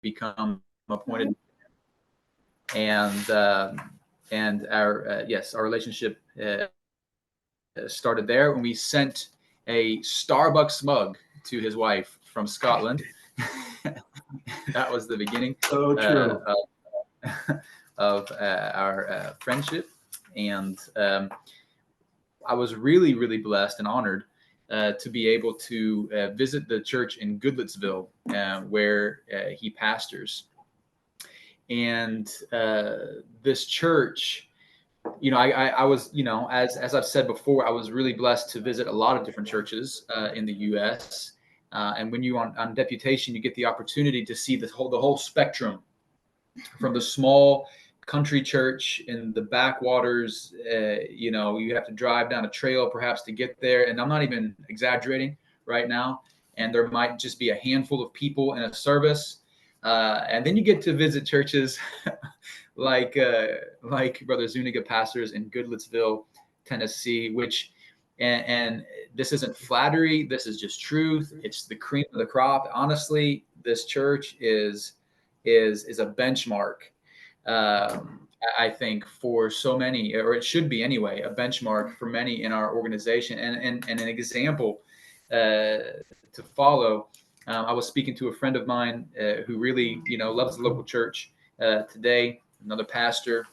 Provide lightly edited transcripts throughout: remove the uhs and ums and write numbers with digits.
become appointed, and our yes, our relationship started there when we sent a Starbucks mug to his wife from Scotland. That was the beginning. So true. Of our friendship, and I was really, really blessed and honored to be able to visit the church in Goodlettsville, where he pastors. And this church, I was, as I've said before, I was really blessed to visit a lot of different churches in the U.S. And when you're on deputation, you get the opportunity to see the whole spectrum, from the small country church in the backwaters. You have to drive down a trail perhaps to get there, and I'm not even exaggerating right now. And there might just be a handful of people in a service, and then you get to visit churches like Brother Zuniga pastors in Goodlettsville, Tennessee, which and this isn't flattery. This is just truth. It's the cream of the crop. Honestly, this church is a benchmark. I think for so many, or it should be anyway, a benchmark for many in our organization, and an example to follow. I was speaking to a friend of mine who really, loves the local church today, another pastor,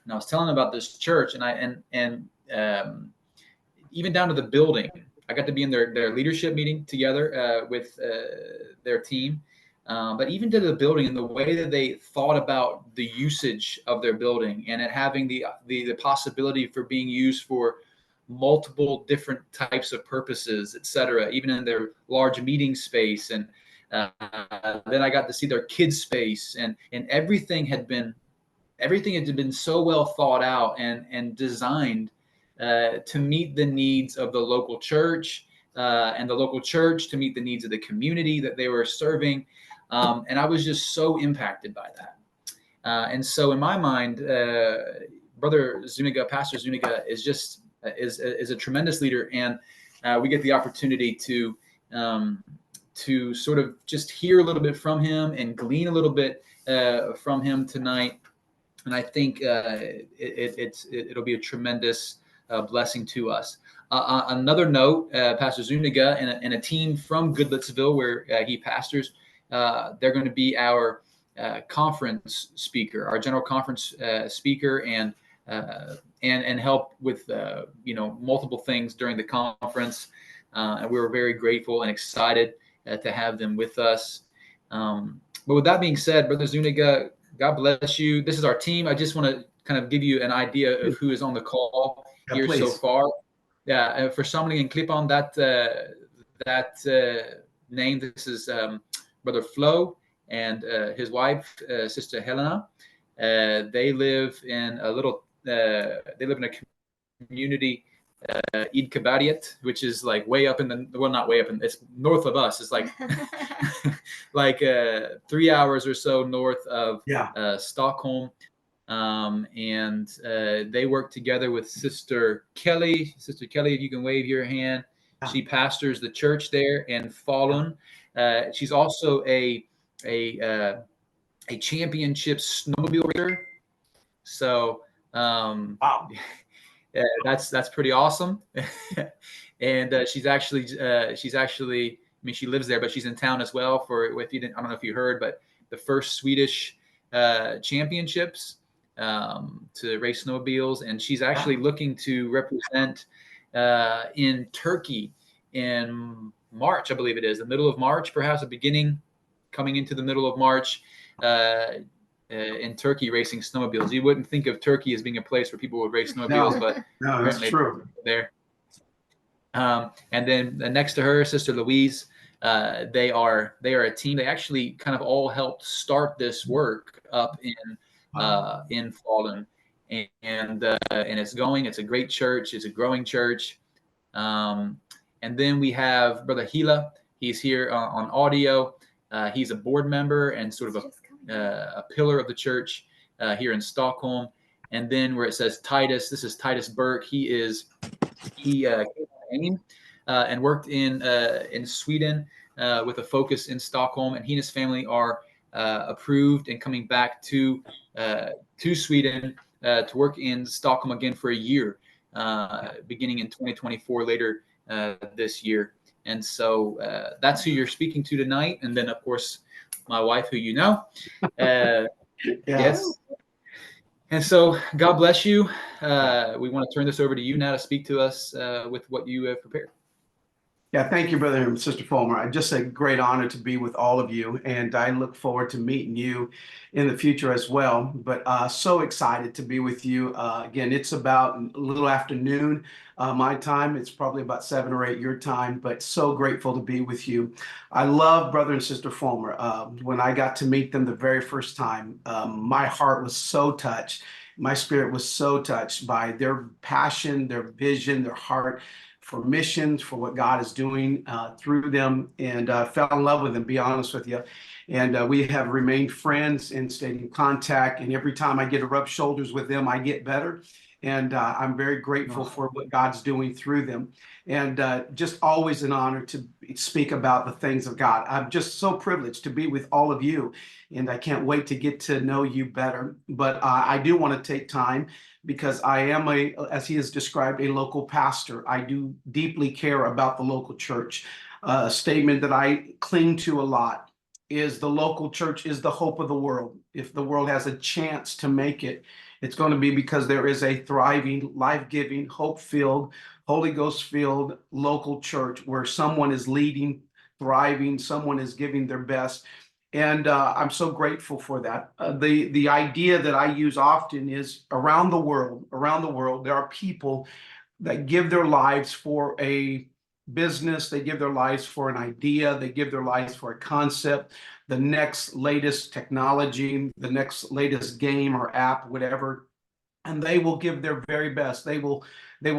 and I was telling him about this church, and even down to the building. I got to be in their leadership meeting together with their team. But even to the building and the way that they thought about the usage of their building, and it having the possibility for being used for multiple different types of purposes, et cetera, even in their large meeting space. And then I got to see their kids space, and everything had been so well thought out and designed to meet the needs of the local church, and the local church to meet the needs of the community that they were serving. And I was just so impacted by that. And so in my mind, Brother Zuniga, Pastor Zuniga, is just is a tremendous leader, and we get the opportunity to sort of just hear a little bit from him and glean a little bit from him tonight. And I think it'll be a tremendous blessing to us. Another note, Pastor Zuniga and a team from Goodlettsville, where he pastors, they're going to be our conference speaker, our general conference speaker, and help with multiple things during the conference. And we were very grateful and excited to have them with us. But with that being said, Brother Zuniga, God bless you. This is our team. I just want to kind of give you an idea of who is on the call here so far. Yeah, for somebody can click on that name. This is Brother Flo and his wife, Sister Helena. They live in a community, Eid Kabadiet, which is like way up not way up it's north of us. It's like like 3 hours or so north of Stockholm. And they work together with Sister Kelly. Sister Kelly, if you can wave your hand. She pastors the church there in Falun. She's also a championship snowmobile racer. So wow. That's pretty awesome. And she's actually, I mean, she lives there, but she's in town as well I don't know if you heard, but the first Swedish championships to race snowmobiles. And she's actually looking to represent in Turkey in March, I believe it is, the middle of March, perhaps coming into the middle of March, in Turkey racing snowmobiles. You wouldn't think of Turkey as being a place where people would race snowmobiles, but no, that's true. There. And then next to her, Sister Louise, they are a team. They actually kind of all helped start this work up in Falun, and it's a great church. It's a growing church. And then we have Brother Gila. He's here on audio. He's a board member and sort of a pillar of the church here in Stockholm. And then where it says Titus, this is Titus Burke. He came and worked in Sweden with a focus in Stockholm. And he and his family are approved and coming back to Sweden to work in Stockholm again for a year, beginning in 2024 later this year. And so that's who you're speaking to tonight. And then, of course, my wife, who you know. Yes. And so God bless you. We want to turn this over to you now to speak to us with what you have prepared. Yeah, thank you, brother and sister Fulmer. Just a great honor to be with all of you, and I look forward to meeting you in the future as well. But so excited to be with you. Again, it's about a little afternoon my time. It's probably about 7 or 8 your time, but so grateful to be with you. I love brother and sister Fulmer. When I got to meet them the very first time, my heart was so touched. My spirit was so touched by their passion, their vision, their heart for missions, for what God is doing through them, and fell in love with them, be honest with you. And we have remained friends and stayed in contact. And every time I get to rub shoulders with them, I get better. And I'm very grateful for what God's doing through them. And just always an honor to speak about the things of God. I'm just so privileged to be with all of you. And I can't wait to get to know you better. But I do want to take time because I am as he has described, a local pastor. I do deeply care about the local church. A statement that I cling to a lot is the local church is the hope of the world. If the world has a chance to make it, it's going to be because there is a thriving, life-giving, hope-filled, Holy Ghost-filled local church where someone is leading, thriving, someone is giving their best. And I'm so grateful for that. The idea that I use often is around the world, there are people that give their lives for a business, they give their lives for an idea, they give their lives for a concept, the next latest technology, the next latest game or app, whatever, and they will give their very best. They will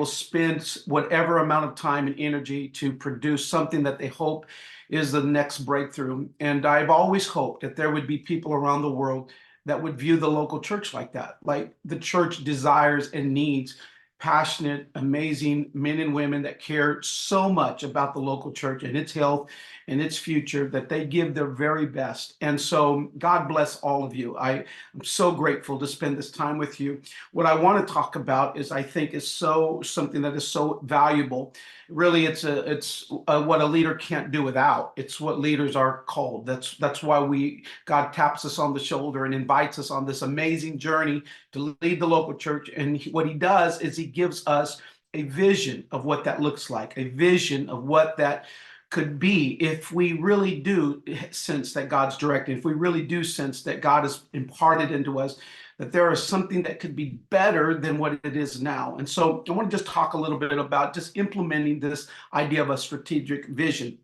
spend whatever amount of time and energy to produce something that they hope is the next breakthrough. And I've always hoped that there would be people around the world that would view the local church like that, like the church desires and needs passionate, amazing men and women that care so much about the local church and its health and its future that they give their very best. And so God bless all of you. I'm so grateful to spend this time with you. What I want to talk about is, I think, is something that is so valuable. Really, it's what a leader can't do without. It's what leaders are called. That's why God taps us on the shoulder and invites us on this amazing journey to lead the local church. And what he does is he gives us a vision of what that looks like, a vision of what that could be if we really do sense that God's directing, if we really do sense that God has imparted into us that there is something that could be better than what it is now. And so I want to just talk a little bit about just implementing this idea of a strategic vision.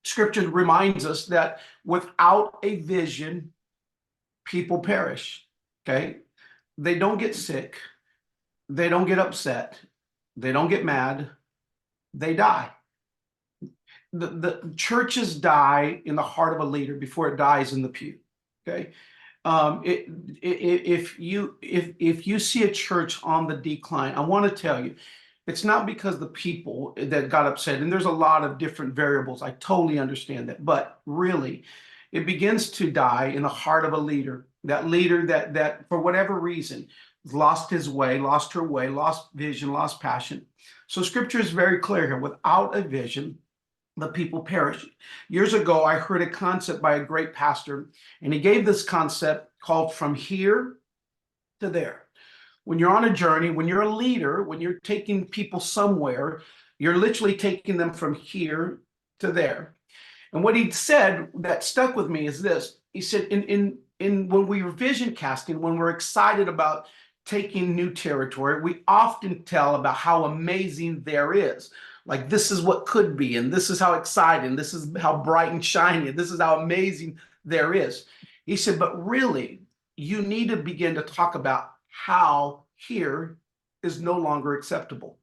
Scripture reminds us that without a vision, people perish, okay? They don't get sick. They don't get upset. They don't get mad. They die. The churches die in the heart of a leader before it dies in the pew, okay? If you see a church on the decline, I want to tell you, it's not because the people that got upset, and there's a lot of different variables. I totally understand that, but really, it begins to die in the heart of a leader. That leader that for whatever reason lost his way, lost her way, lost vision, lost passion. So Scripture is very clear here: without a vision, the people perish. Years ago, I heard a concept by a great pastor, and he gave this concept called from here to there. When you're on a journey, when you're a leader, when you're taking people somewhere, you're literally taking them from here to there. And what he said that stuck with me is this. He said, in when we were vision casting, when we're excited about taking new territory, we often tell about how amazing there is. Like, this is what could be, and this is how exciting, this is how bright and shiny, this is how amazing there is. He said, but really, you need to begin to talk about how here is no longer acceptable.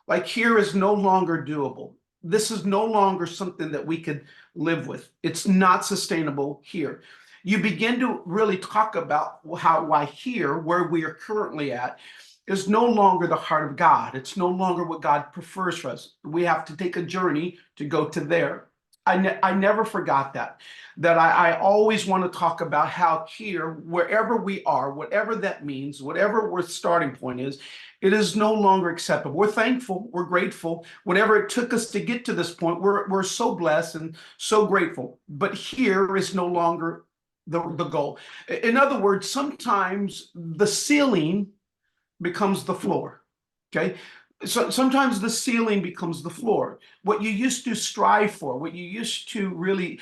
Like, here is no longer doable. This is no longer something that we could live with. It's not sustainable here. You begin to really talk about why here, where we are currently at, is no longer the heart of God. It's no longer what God prefers for us. We have to take a journey to go to there. I never forgot that I always want to talk about how here, wherever we are, whatever that means, whatever our starting point is, it is no longer acceptable. We're thankful, we're grateful. Whatever it took us to get to this point, we're so blessed and so grateful. But here is no longer the goal. In other words, sometimes the ceiling becomes the floor. Okay. So sometimes the ceiling becomes the floor. What you used to strive for, what you used to really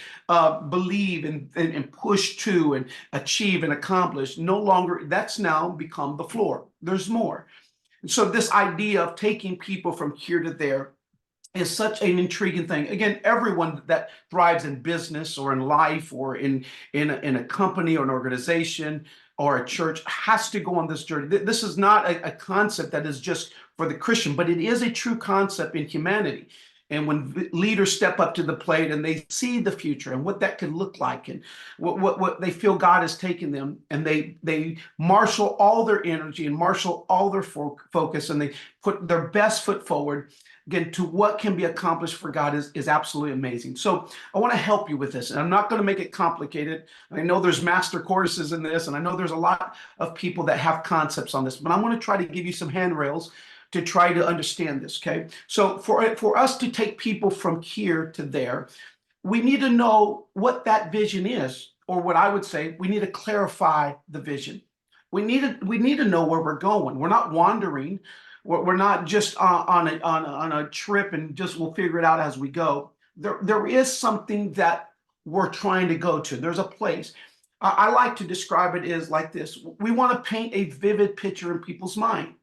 believe and push to and achieve and accomplish, no longer, that's now become the floor. There's more. And so this idea of taking people from here to there is such an intriguing thing. Again, everyone that thrives in business or in life or in a company or an organization or a church has to go on this journey. This is not a concept that is just for the Christian, but it is a true concept in humanity. And when leaders step up to the plate and they see the future and what that can look like and what they feel God has taken them, and they marshal all their energy and marshal all their focus, and they put their best foot forward, again, to what can be accomplished for God is absolutely amazing. So I want to help you with this, and I'm not going to make it complicated. I know there's master courses in this, and I know there's a lot of people that have concepts on this, but I'm going to try to give you some handrails to try to understand this, okay? So for us to take people from here to there, we need to know what that vision is, or what I would say, we need to clarify the vision. We need to know where we're going. We're not wandering. We're not just on a trip and just we'll figure it out as we go. There is something that we're trying to go to. There's a place. I like to describe it as like this. We want to paint a vivid picture in people's mind.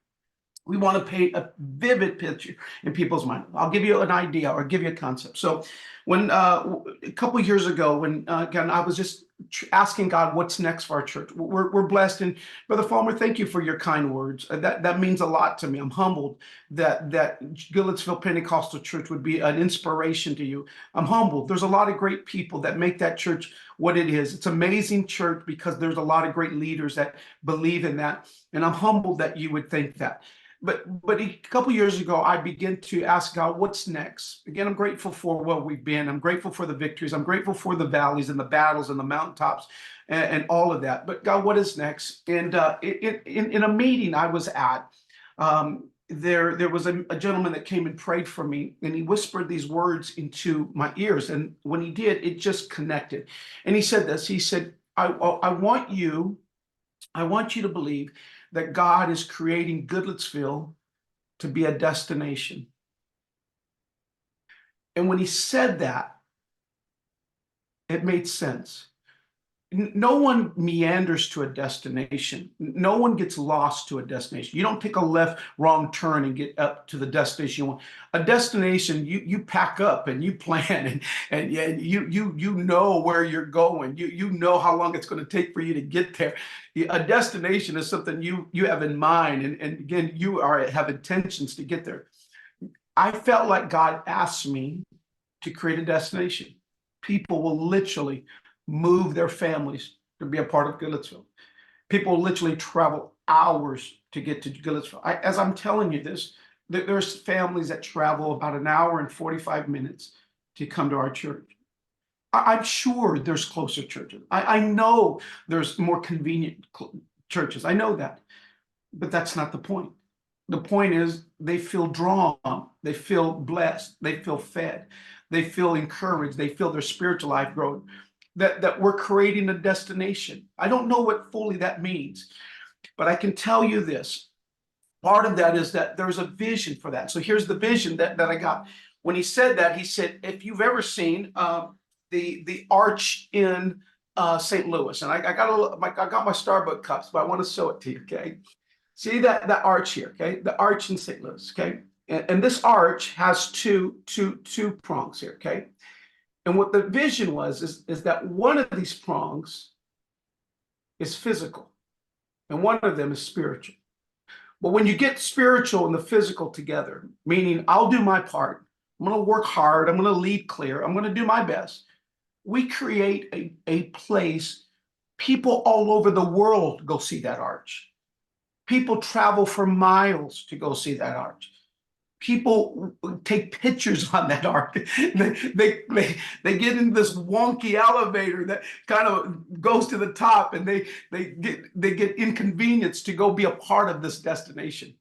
We want to paint a vivid picture in people's mind. I'll give you an idea or give you a concept. So when a couple of years ago, when again, I was just asking God, what's next for our church? We're blessed. And Brother Fulmer, thank you for your kind words. That means a lot to me. I'm humbled that Goodlettsville Pentecostal Church would be an inspiration to you. I'm humbled. There's a lot of great people that make that church what it is. It's an amazing church because there's a lot of great leaders that believe in that. And I'm humbled that you would think that. But a couple years ago, I began to ask God, what's next? Again, I'm grateful for where we've been. I'm grateful for the victories. I'm grateful for the valleys and the battles and the mountaintops and all of that. But God, what is next? And in a meeting I was at, there was a gentleman that came and prayed for me, and he whispered these words into my ears. And when he did, it just connected. And he said this. He said, I want you to believe that God is creating Goodlettsville to be a destination. And when he said that, it made sense. No one meanders to a destination. No one gets lost to a destination. You don't take a left, wrong turn and get up to the destination you want. A destination, you pack up and you plan and you know where you're going. You know how long it's going to take for you to get there. A destination is something you have in mind, and again, you have intentions to get there. I felt like God asked me to create a destination. People will literally move their families to be a part of Goodlettsville. People literally travel hours to get to Goodlettsville. As I'm telling you this, there's families that travel about an hour and 45 minutes to come to our church. I'm sure there's closer churches. I know there's more convenient churches. I know that. But that's not the point. The point is they feel drawn, they feel blessed, they feel fed, they feel encouraged, they feel their spiritual life growing. That we're creating a destination. I don't know what fully that means, but I can tell you this. Part of that is that there's a vision for that. So here's the vision that I got. When he said that, he said, if you've ever seen the arch in St. Louis, and I got my Starbucks cups, but I want to show it to you, okay? See that arch here, okay? The arch in St. Louis, okay? And this arch has two prongs here, okay? And what the vision was is that one of these prongs is physical and one of them is spiritual. But when you get spiritual and the physical together, meaning I'll do my part, I'm going to work hard, I'm going to lead clear, I'm going to do my best, we create a place. People all over the world go see that arch. People travel for miles to go see that arch. People take pictures on that ark. They get in this wonky elevator that kind of goes to the top, and they get inconvenienced to go be a part of this destination.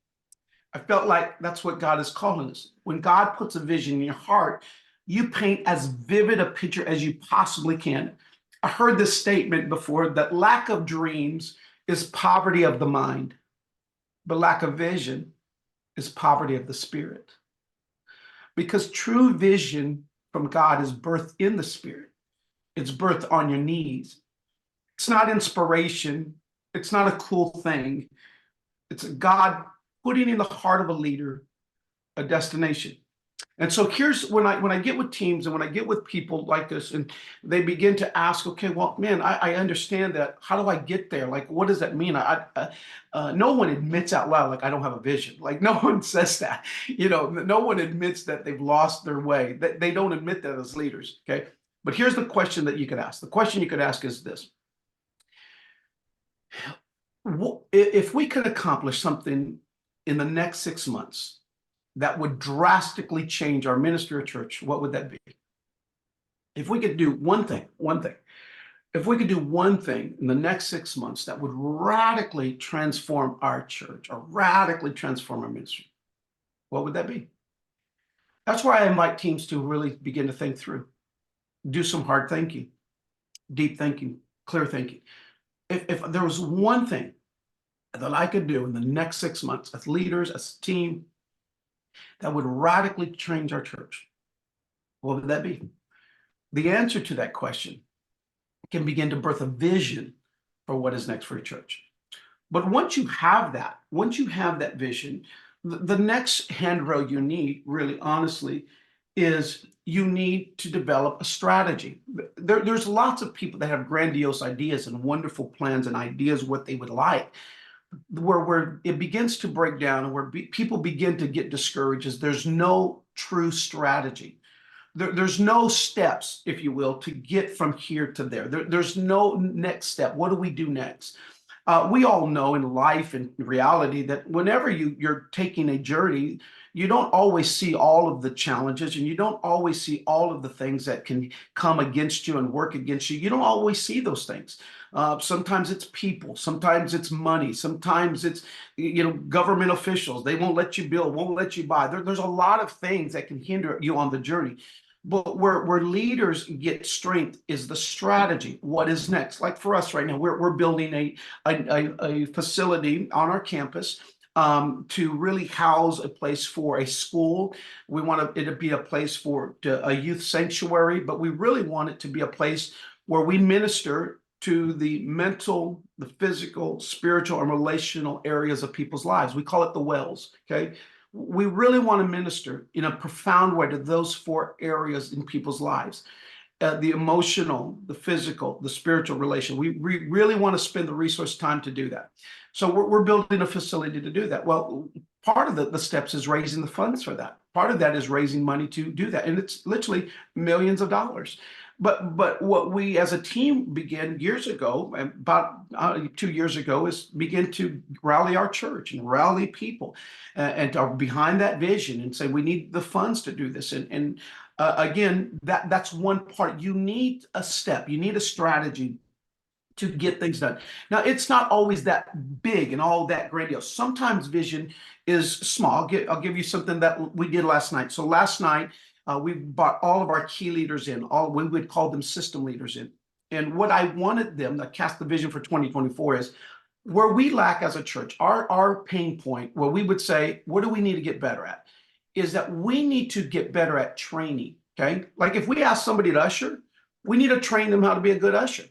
I felt like that's what God is calling us. When God puts a vision in your heart, you paint as vivid a picture as you possibly can. I heard this statement before that lack of dreams is poverty of the mind, but lack of vision is poverty of the spirit. Because true vision from God is birthed in the spirit. It's birthed on your knees. It's not inspiration. It's not a cool thing. It's God putting in the heart of a leader a destination. And so here's when I get with teams and when I get with people like this, and they begin to ask, okay, well, man, I understand that. How do I get there? Like, what does that mean? No one admits out loud, like, I don't have a vision. Like, no one says that. No one admits that they've lost their way. That they don't admit that as leaders. Okay. But here's the question that you could ask. The question you could ask is this: if we could accomplish something in the next 6 months that would drastically change our ministry or church, what would that be? If we could do one thing, if we could do one thing in the next 6 months that would radically transform our church or radically transform our ministry, what would that be? That's why I invite teams to really begin to think through, do some hard thinking, deep thinking, clear thinking. If there was one thing that I could do in the next 6 months as leaders, as a team, that would radically change our church, what would that be? The answer to that question can begin to birth a vision for what is next for your church. But once you have that vision, the next handrail you need, really honestly, is you need to develop a strategy. There's lots of people that have grandiose ideas and wonderful plans and ideas what they would like. Where it begins to break down and where people begin to get discouraged is there's no true strategy. There's no steps, if you will, to get from here to there. There's no next step. What do we do next? We all know in life and reality that whenever you're taking a journey, you don't always see all of the challenges, and you don't always see all of the things that can come against you and work against you. You don't always see those things. Sometimes it's people, sometimes it's money, sometimes it's government officials. They won't let you build, won't let you buy. There's a lot of things that can hinder you on the journey. But where leaders get strength is the strategy. What is next? Like for us right now, we're building a facility on our campus to really house a place for a school. We want it to be a place for a youth sanctuary, but we really want it to be a place where we minister to the mental, the physical, spiritual, and relational areas of people's lives. We call it the wells, okay? We really want to minister in a profound way to those 4 areas in people's lives. The emotional, the physical, the spiritual relation. We really want to spend the resource time to do that. So we're building a facility to do that. Well, part of the steps is raising the funds for that. Part of that is raising money to do that. And it's literally millions of dollars. But what we as a team began years ago, about 2 years ago, is begin to rally our church and rally people and are behind that vision and say we need the funds to do this. And again, that's one part. You need a step, you need a strategy to get things done. Now, it's not always that big and all that grandiose. Sometimes vision is small. I'll give you something that we did last night. So last night, we brought all of our key leaders in, we would call them system leaders in. And what I wanted them to cast the vision for 2024 is where we lack as a church, our pain point, where we would say, what do we need to get better at? Is that we need to get better at training, okay? Like if we ask somebody to usher, we need to train them how to be a good usher.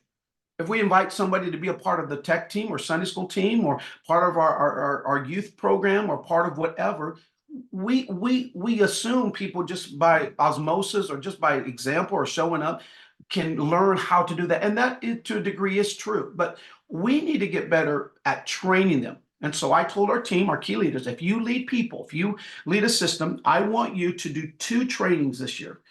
If we invite somebody to be a part of the tech team or Sunday school team or part of our youth program or part of whatever, we assume people just by osmosis or just by example or showing up can learn how to do that. And that to a degree is true, but we need to get better at training them. And so I told our team, our key leaders, if you lead people, if you lead a system, I want you to do 2 trainings this year.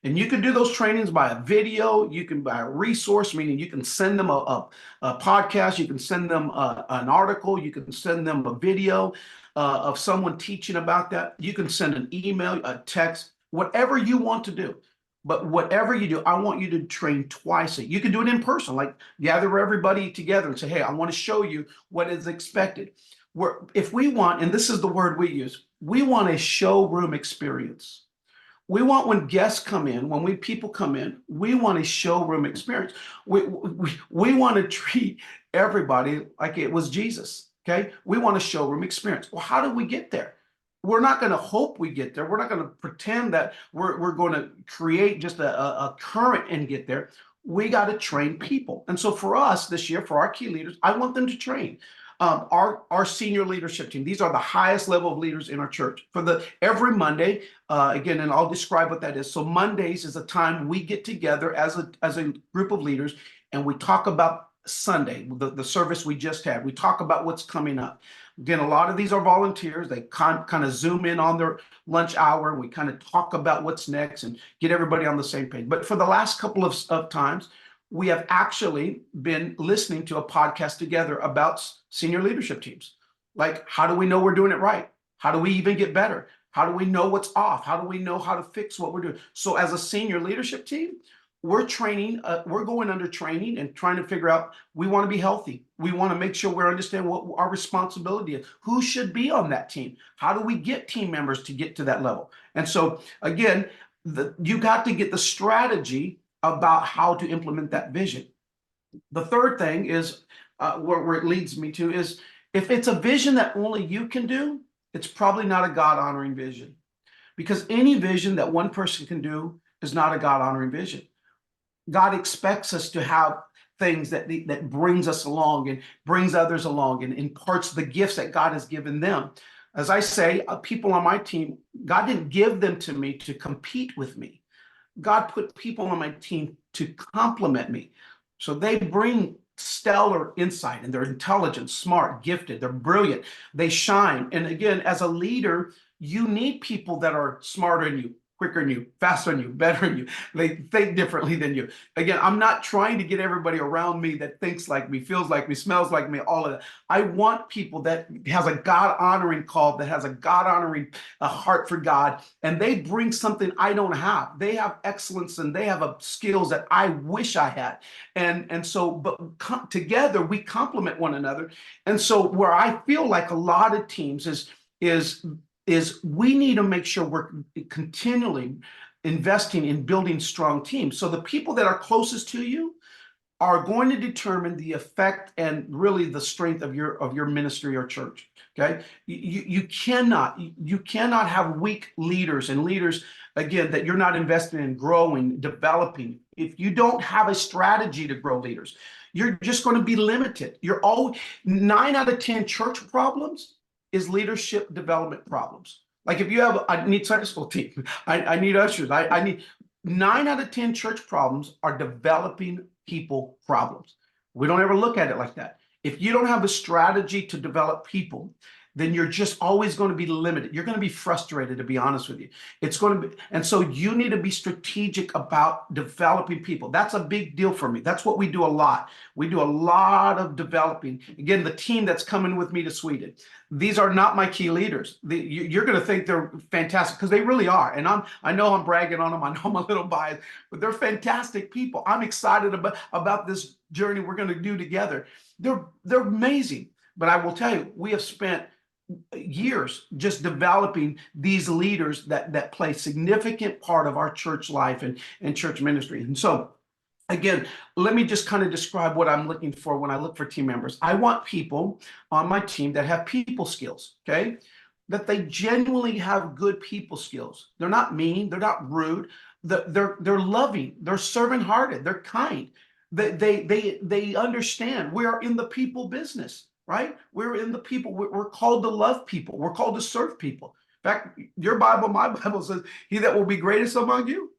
And you can do those trainings by a video, you can buy a resource, meaning you can send them a podcast, you can send them an article, you can send them a video. of someone teaching about that. You can send an email, a text, whatever you want to do. But whatever you do, I want you to train twice. You can do it in person, like gather everybody together and say, hey, I want to show you what is expected. If we want, and this is the word we use, we want a showroom experience. We want when guests come in, when people come in, we want a showroom experience. We want to treat everybody like it was Jesus. Okay. We want a showroom experience. Well, how do we get there? We're not going to hope we get there. We're not going to pretend that we're going to create just a current and get there. We got to train people. And so for us this year, for our key leaders, I want them to train. Our senior leadership team. These are the highest level of leaders in our church. Every Monday, again, and I'll describe what that is. So Mondays is a time we get together as a group of leaders, and we talk about Sunday, the service we just had. We talk about what's coming up. Again, a lot of these are volunteers. They kind of zoom in on their lunch hour. We kind of talk about what's next and get everybody on the same page. But for the last couple of times, we have actually been listening to a podcast together about senior leadership teams. Like, how do we know we're doing it right? How do we even get better? How do we know what's off? How do we know how to fix what we're doing? So as a senior leadership team, we're training, we're going under training and trying to figure out, we want to be healthy. We want to make sure we understand what our responsibility is. Who should be on that team? How do we get team members to get to that level? And so again, you got to get the strategy about how to implement that vision. The third thing is where it leads me to is, if it's a vision that only you can do, it's probably not a God-honoring vision, because any vision that one person can do is not a God-honoring vision. God expects us to have things that brings us along and brings others along and imparts the gifts that God has given them. As I say, people on my team, God didn't give them to me to compete with me. God put people on my team to complement me. So they bring stellar insight, and they're intelligent, smart, gifted, they're brilliant, they shine. And again, as a leader, you need people that are smarter than you, quicker than you, faster than you, better than you. They think differently than you. Again, I'm not trying to get everybody around me that thinks like me, feels like me, smells like me, all of that. I want people that has a God-honoring call, that has a God-honoring heart for God, and they bring something I don't have. They have excellence and they have skills that I wish I had. And so, but together we complement one another. And so where I feel like a lot of teams is we need to make sure we're continually investing in building strong teams. So the people that are closest to you are going to determine the effect and really the strength of your ministry or church. Okay, you cannot have weak leaders and leaders, again, that you're not investing in growing, developing. If you don't have a strategy to grow leaders, you're just going to be limited. 9 out of 10 church problems is leadership development problems. Like, if you have, I need Sunday school team, I need ushers, I need 9 out of 10 church problems are developing people problems. We don't ever look at it like that. If you don't have a strategy to develop people, then you're just always going to be limited. You're going to be frustrated, to be honest with you. It's going to be, and so you need to be strategic about developing people. That's a big deal for me. That's what we do a lot. We do a lot of developing. Again, the team that's coming with me to Sweden, these are not my key leaders. You're going to think they're fantastic, because they really are. And I know I'm bragging on them. I know I'm a little biased, but they're fantastic people. I'm excited about this journey we're going to do together. They're amazing. But I will tell you, we have spent years just developing these leaders that play a significant part of our church life and church ministry. And so, again, let me just kind of describe what I'm looking for when I look for team members. I want people on my team that have people skills, okay? That they genuinely have good people skills. They're not mean, they're not rude, they're loving, they're servant-hearted, they're kind. They understand we are in the people business, right? We're in the people. We're called to love people. We're called to serve people. In fact, your Bible, my Bible says, he that will be greatest among you,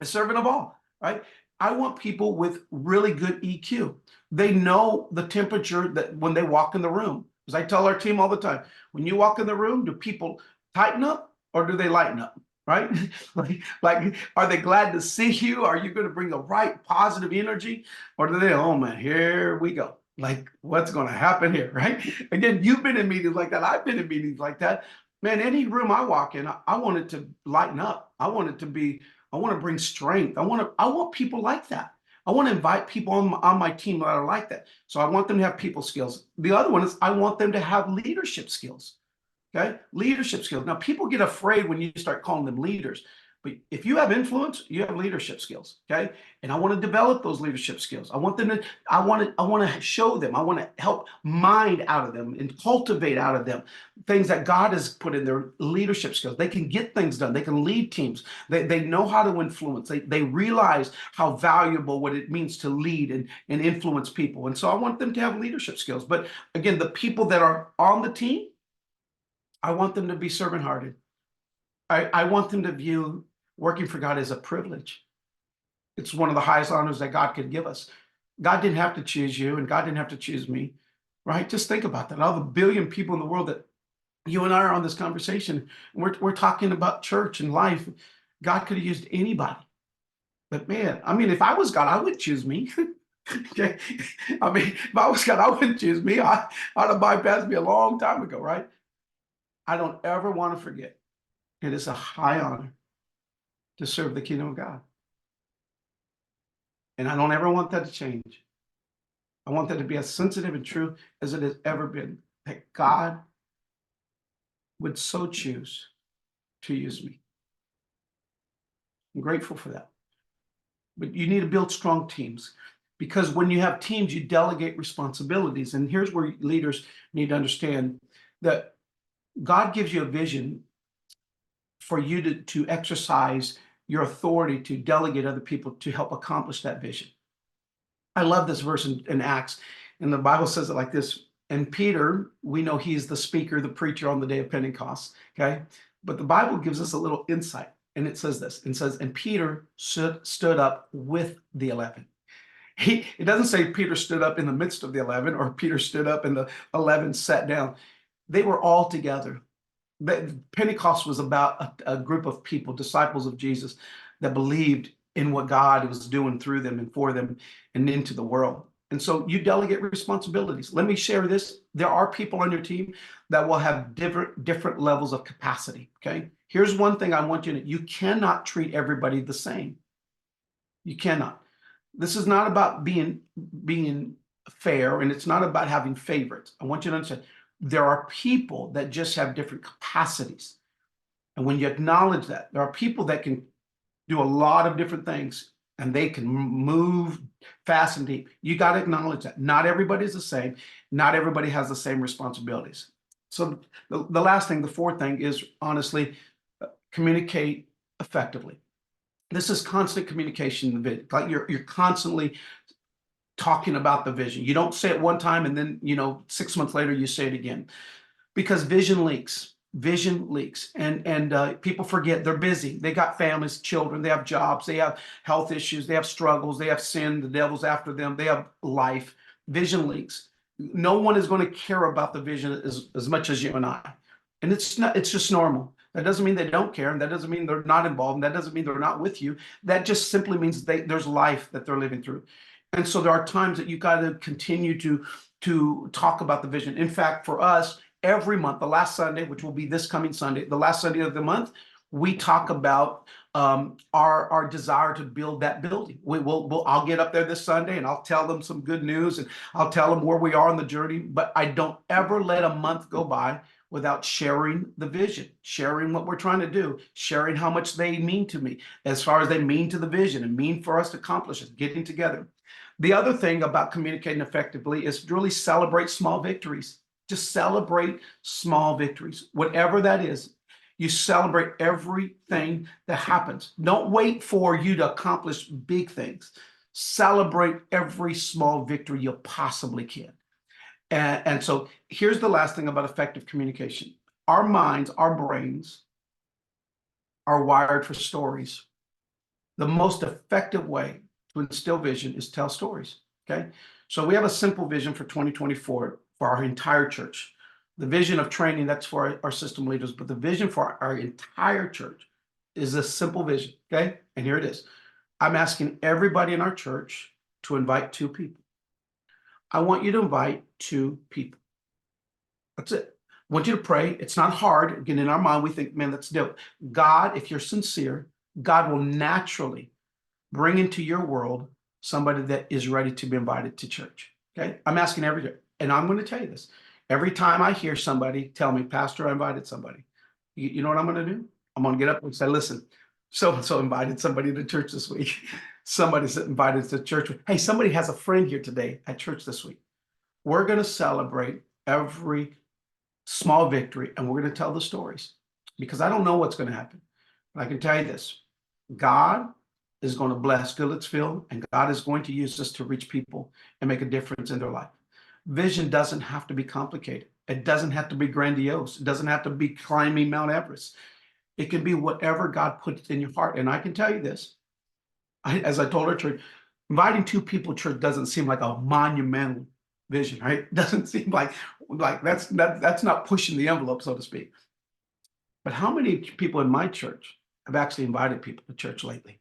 a servant of all, right? I want people with really good EQ. They know the temperature that when they walk in the room. As I tell our team all the time, when you walk in the room, do people tighten up or do they lighten up? Right? like, are they glad to see you? Are you going to bring the right positive energy? Or do they, oh man, here we go. Like, what's going to happen here, right? Again, you've been in meetings like that. I've been in meetings like that. Man, any room I walk in, I want it to lighten up. I want it to be, I want to bring strength. I want people like that. I want to invite people on my team that are like that. So I want them to have people skills. The other one is I want them to have leadership skills. Okay, leadership skills. Now, people get afraid when you start calling them leaders, but if you have influence, you have leadership skills. Okay, and I want to develop those leadership skills. I want them to. I want to show them. I want to help mind out of them and cultivate out of them things that God has put in their leadership skills. They can get things done. They can lead teams. They know how to influence. They realize how valuable what it means to lead and influence people. And so I want them to have leadership skills. But again, the people that are on the team, I want them to be servant hearted. I want them to view working for God as a privilege. It's one of the highest honors that God could give us. God didn't have to choose you, and God didn't have to choose me, right? Just think about that. All the billion people in the world that you and I are on this conversation, we're talking about church and life. God could have used anybody. But man, I mean, if I was God, I would choose me. Okay. I mean, if I was God, I wouldn't choose me. I'd have bypassed me a long time ago, right? I don't ever want to forget. It is a high honor to serve the kingdom of God. And I don't ever want that to change. I want that to be as sensitive and true as it has ever been, that God would so choose to use me. I'm grateful for that. But you need to build strong teams, because when you have teams, you delegate responsibilities. And here's where leaders need to understand that God gives you a vision for you to exercise your authority to delegate other people to help accomplish that vision. I love this verse in Acts, and the Bible says it like this. And Peter, we know he's the speaker, the preacher on the day of Pentecost, okay? But the Bible gives us a little insight, and it says this. It says, and Peter stood up with the 11. It doesn't say Peter stood up in the midst of the 11, or Peter stood up and the 11 sat down. They were all together. Pentecost was about a group of people, disciples of Jesus, that believed in what God was doing through them and for them and into the world. And so you delegate responsibilities. Let me share this. There are people on your team that will have different levels of capacity. Okay. Here's one thing I want you to know. You cannot treat everybody the same. You cannot. This is not about being fair, and it's not about having favorites. I want you to understand there are people that just have different capacities. And when you acknowledge that, there are people that can do a lot of different things and they can move fast and deep. You got to acknowledge that. Not everybody's the same. Not everybody has the same responsibilities. So the last thing, the fourth thing is honestly, communicate effectively. This is constant communication. Like you're constantly talking about the vision. You don't say it one time and then, 6 months later you say it again, because vision leaks. Vision leaks, and people forget they're busy. They got families, children, they have jobs, they have health issues, they have struggles, they have sin, the devil's after them, they have life. Vision leaks. No one is going to care about the vision as much as you and I. And it's just normal. That doesn't mean they don't care, and that doesn't mean they're not involved, and that doesn't mean they're not with you. That just simply means there's life that they're living through. And so there are times that you got to continue to talk about the vision. In fact, for us, every month, the last Sunday, which will be this coming Sunday, the last Sunday of the month, we talk about our desire to build that building. I'll get up there this Sunday and I'll tell them some good news, and I'll tell them where we are on the journey. But I don't ever let a month go by without sharing the vision, sharing what we're trying to do, sharing how much they mean to me, as far as they mean to the vision and mean for us to accomplish it, getting together. The other thing about communicating effectively is really celebrate small victories. Just celebrate small victories, whatever that is. You celebrate everything that happens. Don't wait for you to accomplish big things. Celebrate every small victory you possibly can. And so here's the last thing about effective communication. Our minds, our brains are wired for stories. The most effective way to instill vision is tell stories. Okay. So we have a simple vision for 2024 for our entire church. The vision of training, that's for our system leaders, but the vision for our entire church is a simple vision. Okay. And here it is. I'm asking everybody in our church to invite 2 people. I want you to invite 2 people. That's it. I want you to pray. It's not hard. Again, in our mind, we think, man, let's do it. God, if you're sincere, God will naturally bring into your world somebody that is ready to be invited to church. Okay. I'm asking every day. And I'm going to tell you this. Every time I hear somebody tell me, Pastor, I invited somebody, you know what I'm going to do? I'm going to get up and say, listen, so and so invited somebody to church this week. Somebody's invited to church. Hey, somebody has a friend here today at church this week. We're going to celebrate every small victory and we're going to tell the stories because I don't know what's going to happen. But I can tell you this. God is going to bless Goodlettsville, and God is going to use us to reach people and make a difference in their life. Vision doesn't have to be complicated. It doesn't have to be grandiose. It doesn't have to be climbing Mount Everest. It can be whatever God puts in your heart. And I can tell you this, as I told our church, inviting 2 people to church doesn't seem like a monumental vision, right? It doesn't seem like that's not pushing the envelope, so to speak. But how many people in my church have actually invited people to church lately?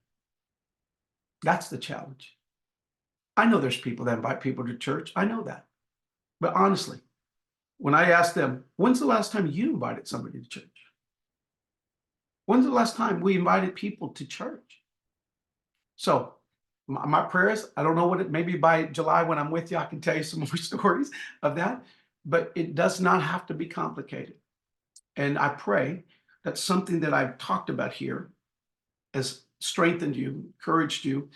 That's the challenge. I know there's people that invite people to church. I know that. But honestly, when I ask them, when's the last time you invited somebody to church? When's the last time we invited people to church? So my prayers, I don't know what it, maybe by July when I'm with you, I can tell you some more stories of that, but it does not have to be complicated. And I pray that something that I've talked about here has strengthened you, encouraged you,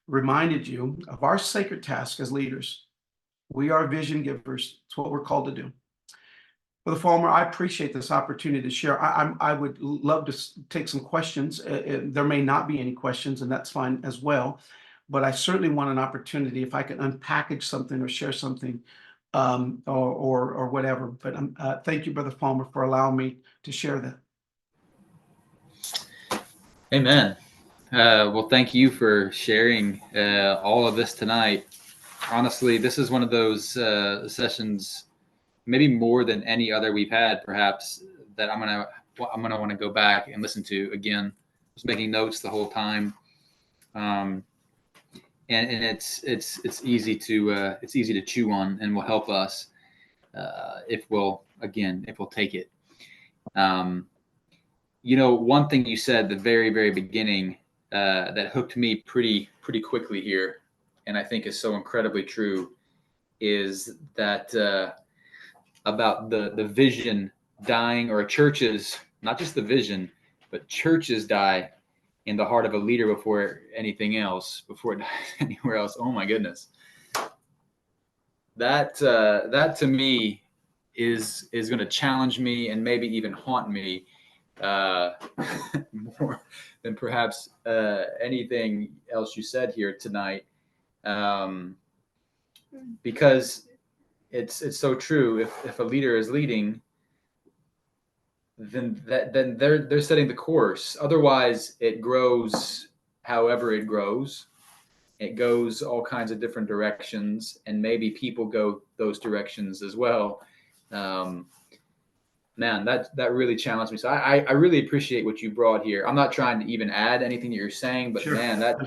reminded you of our sacred task as leaders. We are vision givers. It's what we're called to do. Brother Fulmer, I appreciate this opportunity to share. I would love to take some questions. There may not be any questions, and that's fine as well. But I certainly want an opportunity if I can unpackage something or share something or whatever. But thank you, Brother Fulmer, for allowing me to share that. Amen. Well, thank you for sharing all of this tonight. Honestly, this is one of those sessions, maybe more than any other we've had, perhaps, that I'm gonna want to go back and listen to again. I was making notes the whole time, and it's easy to chew on, and will help us if we'll take it. One thing you said at the very, very beginning that hooked me pretty quickly here, and I think is so incredibly true, is that about the vision dying, or churches, not just the vision, but churches die in the heart of a leader before anything else, before it dies anywhere else. Oh my goodness. That to me is going to challenge me and maybe even haunt me more than perhaps anything else you said here tonight, because it's so true. If a leader is leading, then they're setting the course. Otherwise, it grows however it grows. It goes all kinds of different directions, and maybe people go those directions as well. Man, that really challenged me. So I really appreciate what you brought here. I'm not trying to even add anything that you're saying, but Sure. man, that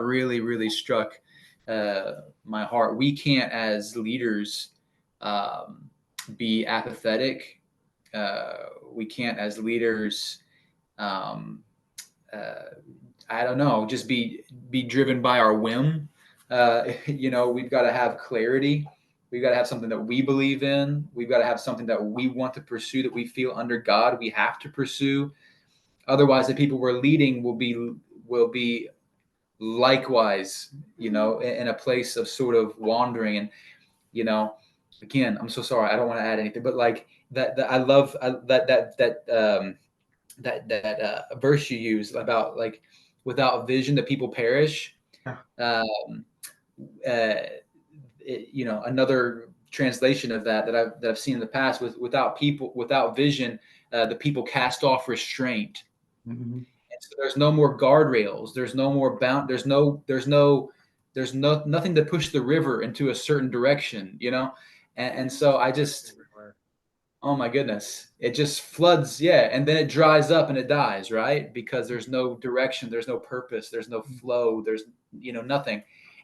really struck my heart. We can't, as leaders, be apathetic. We can't, as leaders, I don't know, just be driven by our whim. We've got to have clarity. We've got to have something that we believe in. We've got to have something that we want to pursue, that we feel under God we have to pursue. Otherwise, the people we're leading will be likewise, in a place of sort of wandering. And again, I'm so sorry, I don't want to add anything, but like that I love that verse you use about, like, without vision the people perish. Yeah. Another translation of that I've seen in the past, without vision, the people cast off restraint. Mm-hmm. And so there's no more guardrails. There's no more bound. There's nothing to push the river into a certain direction. And so I just, oh my goodness, it just floods. Yeah. And then it dries up and it dies, right? Because there's no direction, there's no purpose, there's no flow, there's, nothing.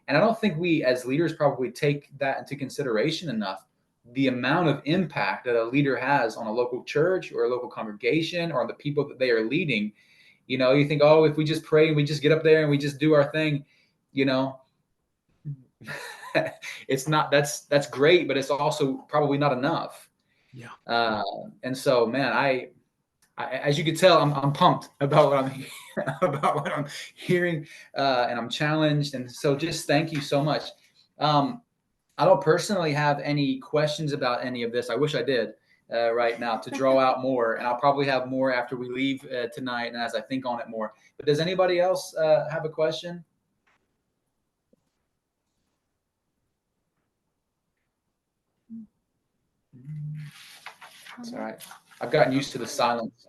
And I don't think we as leaders probably take that into consideration enough. The amount of impact that a leader has on a local church or a local congregation or on the people that they are leading. You think, oh, if we just pray and we just get up there and we just do our thing, you know, it's not, that's great, but it's also probably not enough. Yeah. And so, man, as you could tell, I'm pumped about what I'm about what I'm hearing, and I'm challenged. And so, just thank you so much. I don't personally have any questions about any of this. I wish I did right now to draw out more, and I'll probably have more after we leave tonight, and as I think on it more. But does anybody else have a question? It's all right. I've gotten used to the silence.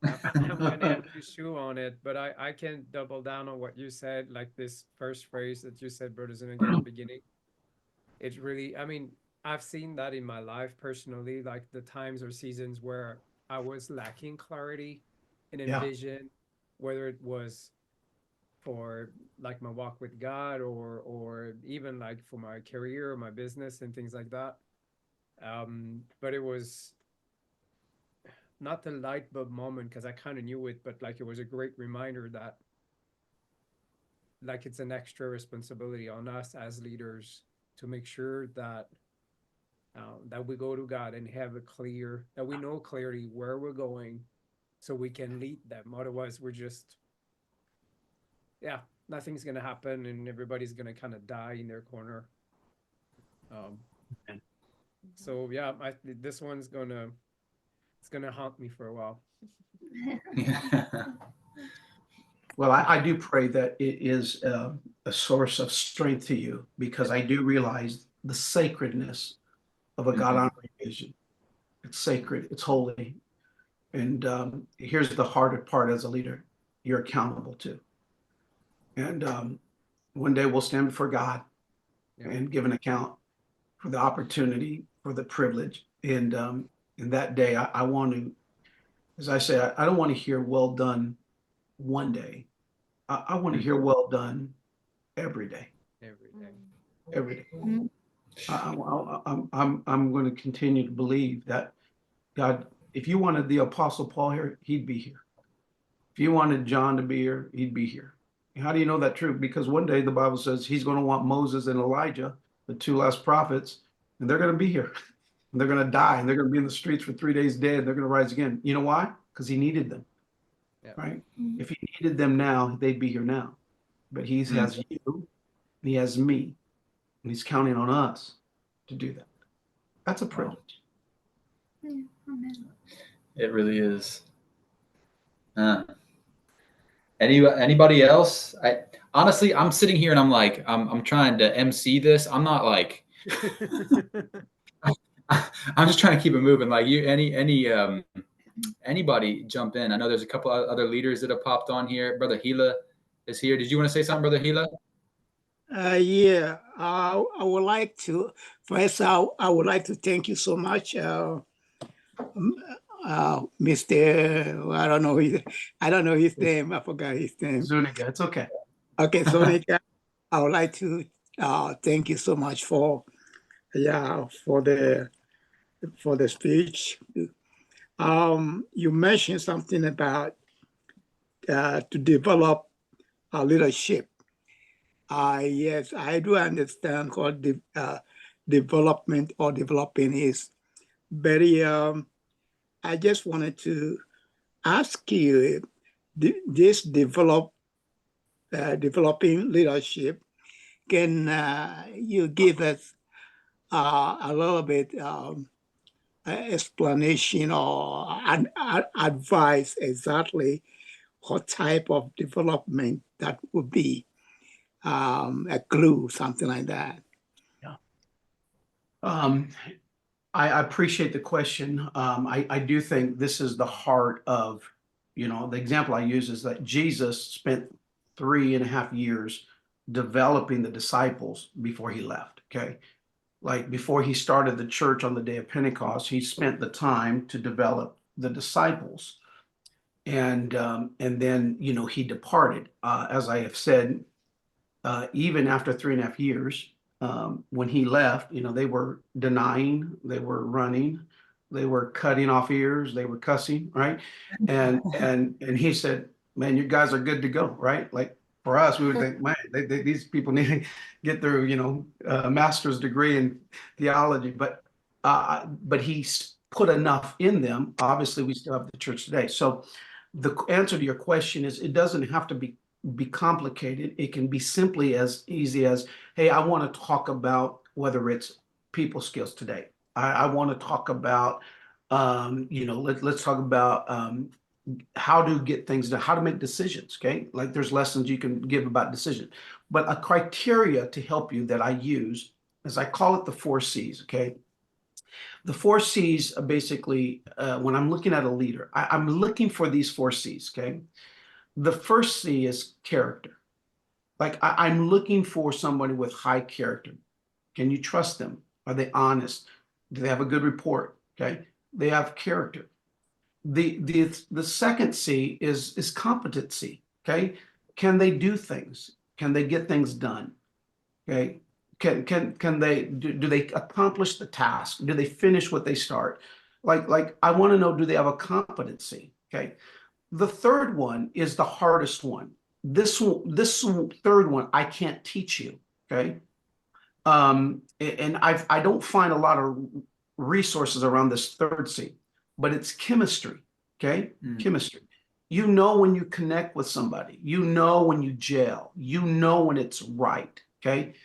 I'm gonna have to chew on it, but I can double down on what you said, like this first phrase that you said, Brother Zuniga, at the beginning. It's really, I mean, I've seen that in my life personally, like the times or seasons where I was lacking clarity and Yeah. envision, whether it was for like my walk with God or even like for my career or my business and things like that. But it was not the light bulb moment because I kind of knew it, but like it was a great reminder that like it's an extra responsibility on us as leaders to make sure that that we go to God and have a clear, that we know clearly where we're going, so we can lead them. Otherwise, we're just, yeah, nothing's gonna happen, and everybody's gonna kind of die in their corner. Um, so yeah, this one's gonna, it's gonna haunt me for a while. Well, I do pray that it is a source of strength to you, because I do realize the sacredness of a God honoring vision. It's sacred, it's holy. And here's the hardest part as a leader: you're accountable to. And one day we'll stand before God Yeah. and give an account for the opportunity, for the privilege. And in that day, I want to, as I say, I don't want to hear well done one day. I want to hear well done every day. Every day. Every day. I'm going to continue to believe that God, if you wanted the Apostle Paul here, he'd be here. If you wanted John to be here, he'd be here. How do you know that true? Because one day the Bible says he's going to want Moses and Elijah, the two last prophets, and they're going to be here. And they're going to die, and they're going to be in the streets for 3 days dead. They're going to rise again. You know why? Because he needed them. Yeah. Right? If he needed them now, they'd be here now. But he has you, and he has me, and he's counting on us to do that. That's a privilege. It really is. Anybody else? Honestly, I'm sitting here and I'm like, I'm trying to MC this. I'm not like, I'm just trying to keep it moving. Like anybody jump in. I know there's a couple of other leaders that have popped on here. Brother Gila is here. Did you want to say something, Brother Gila? Yeah, I would like to first. I would like to thank you so much, Mr. I don't know his name. I forgot his name. Zuniga, it's okay. Okay, Zuniga. I would like to thank you so much for the speech. You mentioned something about to develop leadership. Yes, I do understand what development or developing is. But I just wanted to ask you, this developing leadership, can you give us a little bit explanation or advice exactly what type of development that would be? A clue, something like that. Yeah. I appreciate the question. I do think this is the heart of, the example I use is that Jesus spent 3.5 years developing the disciples before he left. Okay. Like before he started the church on the day of Pentecost, he spent the time to develop the disciples. And then, he departed. As I have said, even after 3.5 years, when he left, they were denying, they were running, they were cutting off ears, they were cussing, right? And he said, "Man, you guys are good to go," right? Like for us, we would think, "Man, these people need to get their, a master's degree in theology," but he's put enough in them. Obviously, we still have the church today. So the answer to your question is, it doesn't have to be complicated. It can be simply as easy as, hey, I want to talk about whether it's people skills today. I want to talk about, let's talk about how to get things done, how to make decisions. Okay. Like there's lessons you can give about decision, but a criteria to help you that I use is I call it the 4 C's. Okay. The 4 C's are basically, when I'm looking at a leader, I'm looking for these 4 C's. Okay. The first C is character. Like I'm looking for somebody with high character. Can you trust them? Are they honest? Do they have a good report? Okay. They have character. The second C is competency. Okay. Can they do things? Can they get things done? Okay. Can they do they accomplish the task? Do they finish what they start? Like I want to know, do they have a competency? Okay. The third one is the hardest one. This third one I can't teach you. Okay. And I don't find a lot of resources around this third C, but it's chemistry. Okay. Chemistry. You know when you connect with somebody, you know when you gel, you know when it's right. Okay.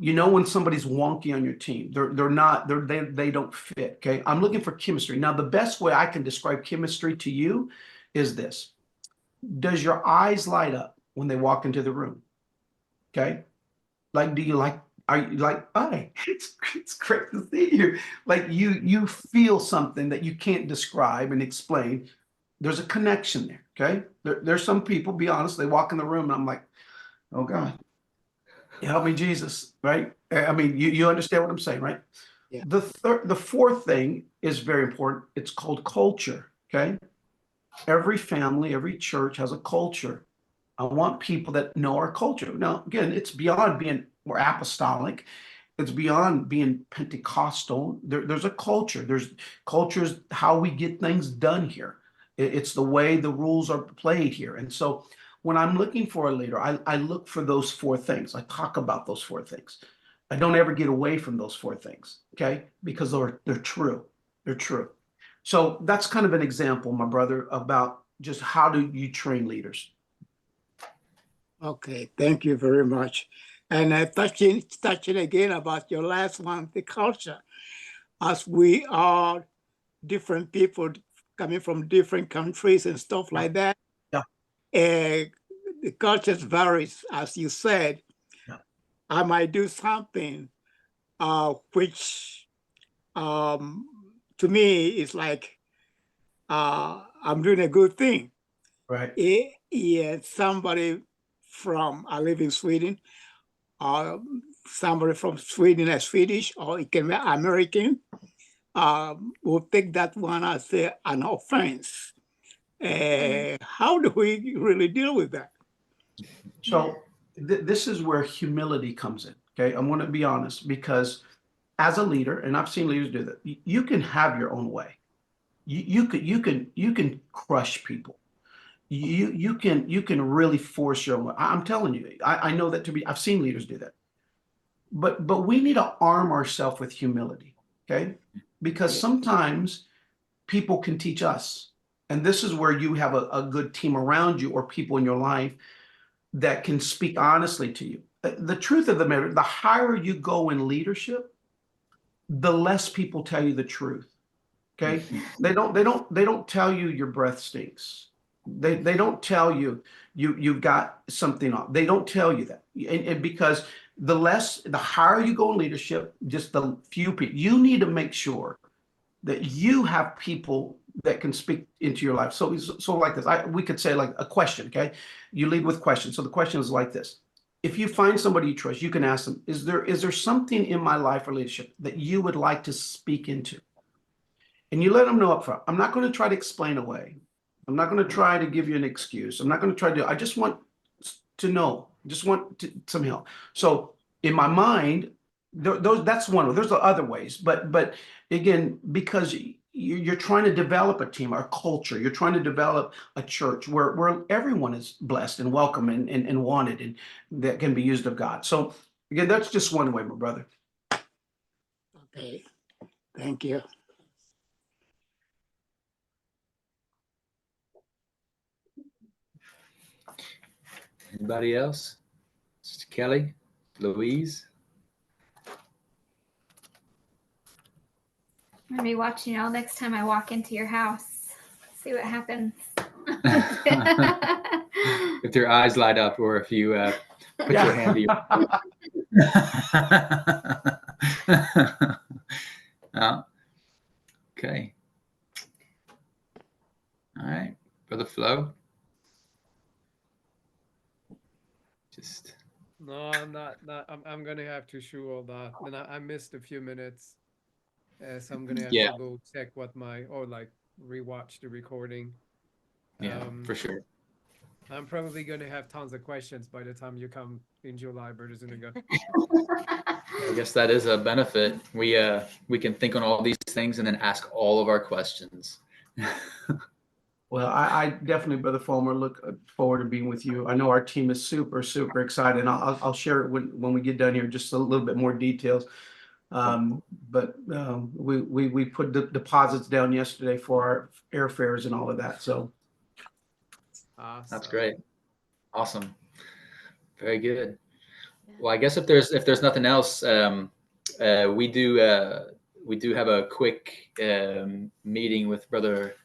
You know when somebody's wonky on your team. They don't fit. Okay. I'm looking for chemistry. Now, the best way I can describe chemistry to you is this. Does your eyes light up when they walk into the room? Okay. Like, are you like, "Hi, it's great to see you." Like you feel something that you can't describe and explain. There's a connection there. Okay. There's some people, be honest, they walk in the room and I'm like, "Oh God, help me, Jesus." Right. I mean, you understand what I'm saying, right? Yeah. The fourth thing is very important. It's called culture. Okay. Every family, every church has a culture. I want people that know our culture. Now, again, it's beyond being we're apostolic. It's beyond being Pentecostal. There's a culture. There's cultures how we get things done here. It's the way the rules are played here. And so when I'm looking for a leader, I look for those 4 things. I talk about those 4 things. I don't ever get away from those 4 things, okay? Because they're true. They're true. So that's kind of an example, my brother, about just how do you train leaders. Okay, thank you very much. And touching again about your last one, the culture, as we are different people coming from different countries and stuff like that. Yeah. The cultures varies, as you said. Yeah. I might do something which to me is like I'm doing a good thing. Right. Yeah, somebody from, I live in Sweden, somebody from Sweden as Swedish, or it can be American, will take that one as an offense. How do we really deal with that? So this is where humility comes in. Okay. I want to be honest, because as a leader, and I've seen leaders do that, you can have your own way. You can crush people. You can really force your own way. I'm telling you, I know that I've seen leaders do that. But we need to arm ourselves with humility. Okay. Because sometimes people can teach us. And this is where you have a good team around you or people in your life that can speak honestly to you. The truth of the matter, the higher you go in leadership, the less people tell you the truth. Okay. They don't tell you your breath stinks. They don't tell you you've got something on. They don't tell you that. And because the higher you go in leadership, just the few people, you need to make sure that you have people that can speak into your life. So like this, we could say like a question. Okay. You lead with questions. So the question is like this. If you find somebody you trust, you can ask them, is there something in my life or leadership that you would like to speak into? And you let them know up front. I'm not going to try to explain away. I'm not going to try to give you an excuse. I'm not going to try to, I just want to know, Just want some help. So in my mind, that's one. There's other ways, but again, because you're trying to develop a team, a culture. You're trying to develop a church where everyone is blessed and welcome and wanted, and that can be used of God. So again, that's just one way, my brother. Okay, thank you. Anybody else? Sister Kelly, Louise? I'm gonna be watching y'all next time I walk into your house. See what happens. If your eyes light up, or if you put your hand to your. Okay. All right, Brother Flo. Just. No, I'm not. I'm gonna have to shoot all that, and I missed a few minutes, so I'm gonna have Yeah. to go check what like rewatch the recording. Yeah, for sure. I'm probably gonna have tons of questions by the time you come in July, Brother Zuniga. I guess that is a benefit. We can think on all these things and then ask all of our questions. Well, I definitely, Brother Fulmer, look forward to being with you. I know our team is super, super excited, and I'll share it when we get done here, just a little bit more details. But we put the deposits down yesterday for our airfares and all of that. So Awesome. That's great. Awesome. Very good. Well, I guess if there's nothing else, we do have a quick meeting with Brother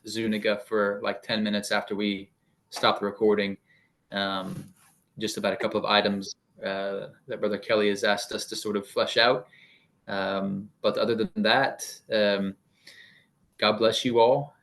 Zuniga for like 10 minutes after we stop the recording, just about a couple of items that Brother Kelly has asked us to sort of flesh out. But other than that, God bless you all.